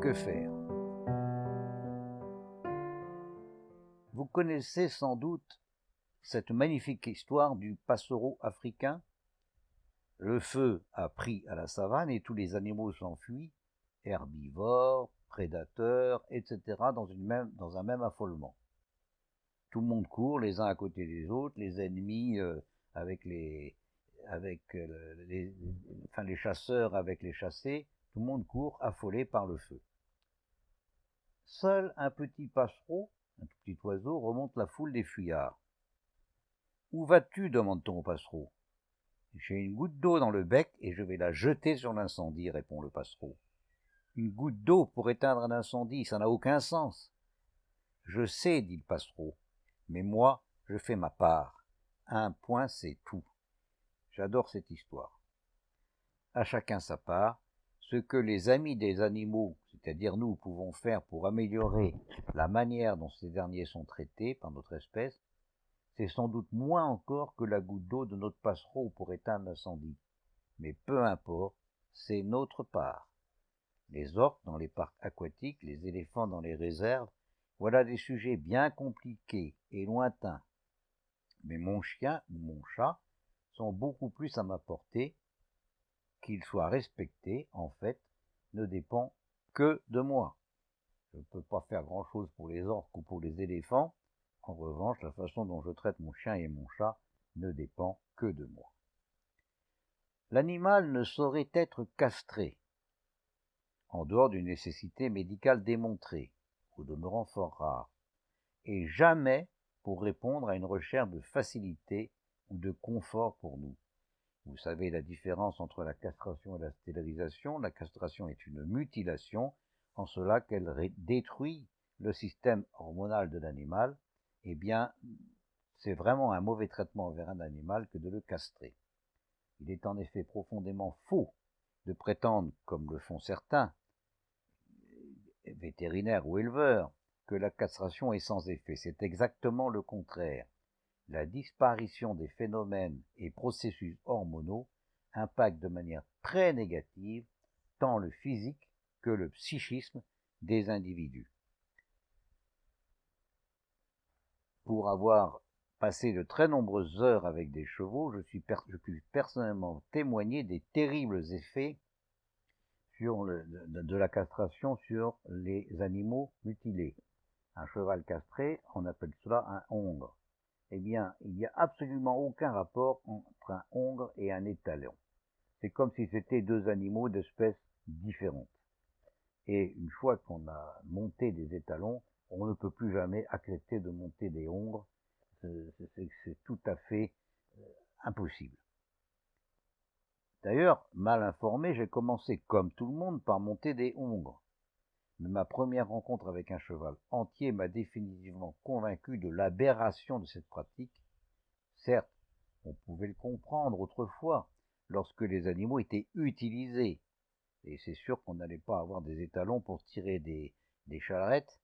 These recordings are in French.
Que faire? Vous connaissez sans doute cette magnifique histoire du passereau africain. Le feu a pris à la savane et tous les animaux s'enfuient, herbivores, prédateurs, etc., dans un même affolement. Tout le monde court les uns à côté des autres, les ennemis avec les chasseurs avec les chassés, tout le monde court affolé par le feu. Seul un petit passereau, un tout petit oiseau, remonte la foule des fuyards. « Où vas-tu » demande-t-on au passereau. « J'ai une goutte d'eau dans le bec et je vais la jeter sur l'incendie » répond le passereau. « Une goutte d'eau pour éteindre un incendie, ça n'a aucun sens. »« Je sais, dit le passereau, mais moi, je fais ma part. Un point, c'est tout. » J'adore cette histoire. À chacun sa part. Ce que les amis des animaux, c'est-à-dire nous, pouvons faire pour améliorer la manière dont ces derniers sont traités par notre espèce, c'est sans doute moins encore que la goutte d'eau de notre passereau pour éteindre l'incendie. Mais peu importe, c'est notre part. Les orques dans les parcs aquatiques, les éléphants dans les réserves, voilà des sujets bien compliqués et lointains. Mais mon chien ou mon chat sont beaucoup plus à ma portée. Qu'ils soient respectés, en fait, ne dépend que de moi. Je ne peux pas faire grand-chose pour les orques ou pour les éléphants. En revanche, la façon dont je traite mon chien et mon chat ne dépend que de moi. L'animal ne saurait être castré, en dehors d'une nécessité médicale démontrée, au demeurant fort rare, et jamais pour répondre à une recherche de facilité ou de confort pour nous. Vous savez la différence entre la castration et la stérilisation. La castration est une mutilation, en cela qu'elle détruit le système hormonal de l'animal. Eh bien, c'est vraiment un mauvais traitement envers un animal que de le castrer. Il est en effet profondément faux de prétendre, comme le font certains, vétérinaires ou éleveurs, que la castration est sans effet. C'est exactement le contraire. La disparition des phénomènes et processus hormonaux impacte de manière très négative tant le physique que le psychisme des individus. Pour avoir passé de très nombreuses heures avec des chevaux, je puis personnellement témoigner des terribles effets de la castration sur les animaux mutilés. Un cheval castré, on appelle cela un hongre. Eh bien, il n'y a absolument aucun rapport entre un hongre et un étalon. C'est comme si c'était deux animaux d'espèces différentes. Et une fois qu'on a monté des étalons, on ne peut plus jamais accepter de monter des hongres. C'est tout à fait impossible. D'ailleurs, mal informé, j'ai commencé, comme tout le monde, par monter des hongres. Mais ma première rencontre avec un cheval entier m'a définitivement convaincu de l'aberration de cette pratique. Certes, on pouvait le comprendre autrefois, lorsque les animaux étaient utilisés. Et c'est sûr qu'on n'allait pas avoir des étalons pour tirer des charrettes,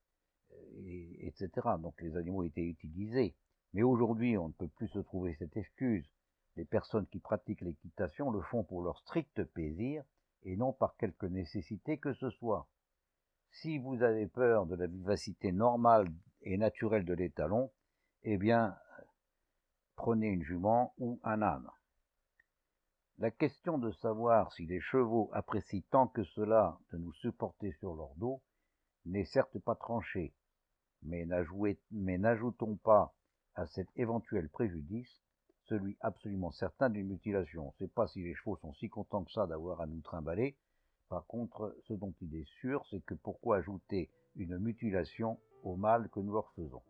etc. Donc les animaux étaient utilisés. Mais aujourd'hui, on ne peut plus se trouver cette excuse. Les personnes qui pratiquent l'équitation le font pour leur strict plaisir et non par quelque nécessité que ce soit. Si vous avez peur de la vivacité normale et naturelle de l'étalon, eh bien, prenez une jument ou un âne. La question de savoir si les chevaux apprécient tant que cela de nous supporter sur leur dos n'est certes pas tranchée, mais n'ajoutons pas à cet éventuel préjudice celui absolument certain d'une mutilation. On ne sait pas si les chevaux sont si contents que ça d'avoir à nous trimballer. Par contre, ce dont il est sûr, c'est que pourquoi ajouter une mutilation au mal que nous leur faisons.